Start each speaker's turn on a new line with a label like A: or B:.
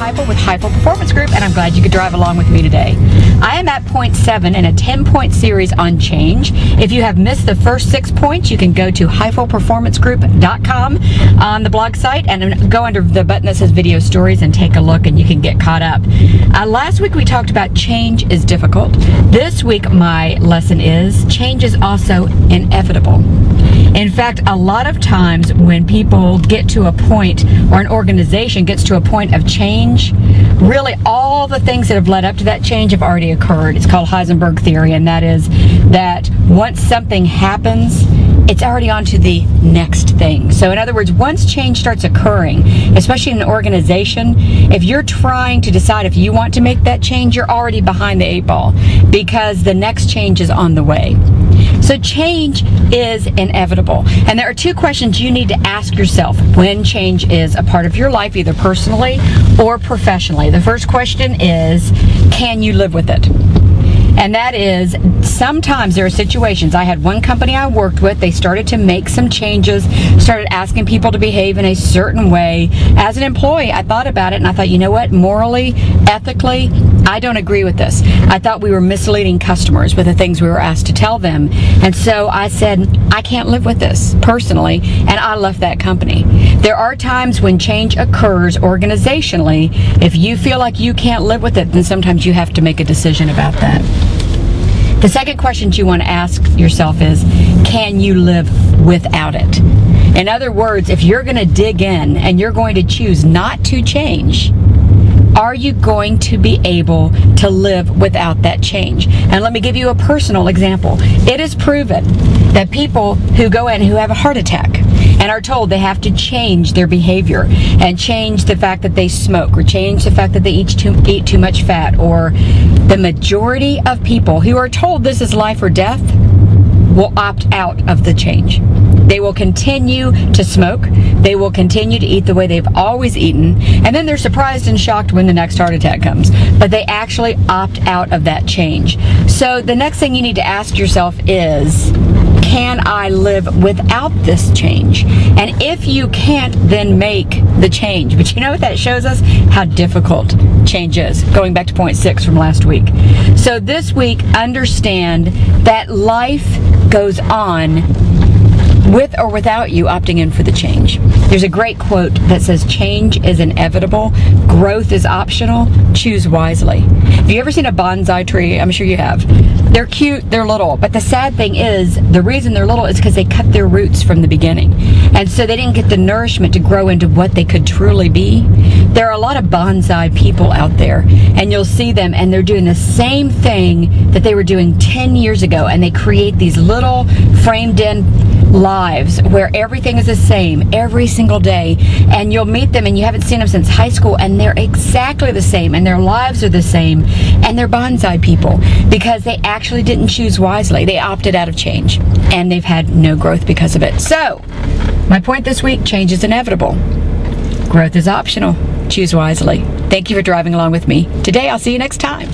A: Heifel with Heifel Performance Group, and I'm glad you could drive along with me today. I am at point 7 in a 10-point series on change. If you have missed the first 6 points, you can go to HeifelPerformanceGroup.com on the blog site and go under the button that says Video Stories and take a look, and you can get caught up. Last week we talked about change is difficult. This week my lesson is change is also inevitable. In fact, a lot of times when people get to a point, or an organization gets to a point of change, really all the things that have led up to that change have already occurred. It's called Heisenberg theory, and that is that once something happens, it's already on to the next thing. So in other words, once change starts occurring, especially in an organization, if you're trying to decide if you want to make that change, you're already behind the 8 ball because the next change is on the way. So change is inevitable. And there are 2 questions you need to ask yourself when change is a part of your life, either personally or professionally. The first question is, can you live with it? And that is, sometimes there are situations. I had one company I worked with, they started to make some changes, started asking people to behave in a certain way. As an employee, I thought about it and I thought, you know what, morally, ethically, I don't agree with this. I thought we were misleading customers with the things we were asked to tell them. And so I said, I can't live with this personally, and I left that company. There are times when change occurs organizationally. If you feel like you can't live with it, then sometimes you have to make a decision about that. The second question you want to ask yourself is, can you live without it? In other words, if you're going to dig in and you're going to choose not to change, are you going to be able to live without that change? And let me give you a personal example. It is proven that people who go in who have a heart attack and are told they have to change their behavior and change the fact that they smoke or change the fact that they eat too much fat, or the majority of people who are told this is life or death will opt out of the change. They will continue to smoke. They will continue to eat the way they've always eaten. And then they're surprised and shocked when the next heart attack comes. But they actually opt out of that change. So the next thing you need to ask yourself is, can I live without this change? And if you can't, then make the change. But you know what that shows us? How difficult change is. Going back to point 6 from last week. So this week, understand that life goes on with or without you opting in for the change. There's a great quote that says, change is inevitable, growth is optional, choose wisely. Have you ever seen a bonsai tree? I'm sure you have. They're cute, they're little, but the sad thing is, the reason they're little is because they cut their roots from the beginning. And so they didn't get the nourishment to grow into what they could truly be. There are a lot of bonsai people out there, and you'll see them, and they're doing the same thing that they were doing 10 years ago, and they create these little framed-in lives where everything is the same every single day, and you'll meet them and you haven't seen them since high school, and they're exactly the same, and their lives are the same, and they're bonsai people because they actually didn't choose wisely. They opted out of change, and they've had no growth because of it. So my point this week, change is inevitable, growth is optional, choose wisely. Thank you for driving along with me today. I'll see you next time.